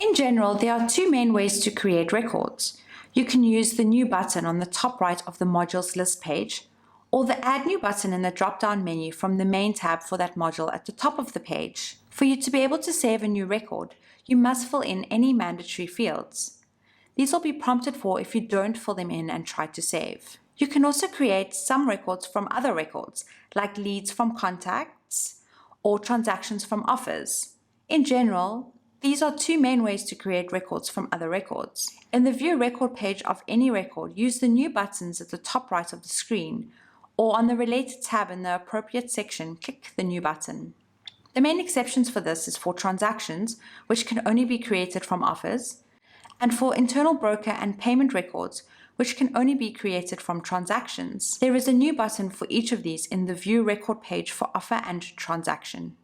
In general, there are two main ways to create records. You can use the New button on the top right of the Modules List page, or the Add New button in the drop-down menu from the Main tab for that module at the top of the page. For you to be able to save a new record, you must fill in any mandatory fields. These will be prompted for if you don't fill them in and try to save. You can also create some records from other records, like leads from contacts or transactions from offers. In general, these are two main ways to create records from other records. In the View Record page of any record, use the New buttons at the top right of the screen, or on the Related tab in the appropriate section, click the New button. The main exceptions for this is for transactions, which can only be created from offers, and for internal broker and payment records, which can only be created from transactions. There is a New button for each of these in the View Record page for offer and transaction.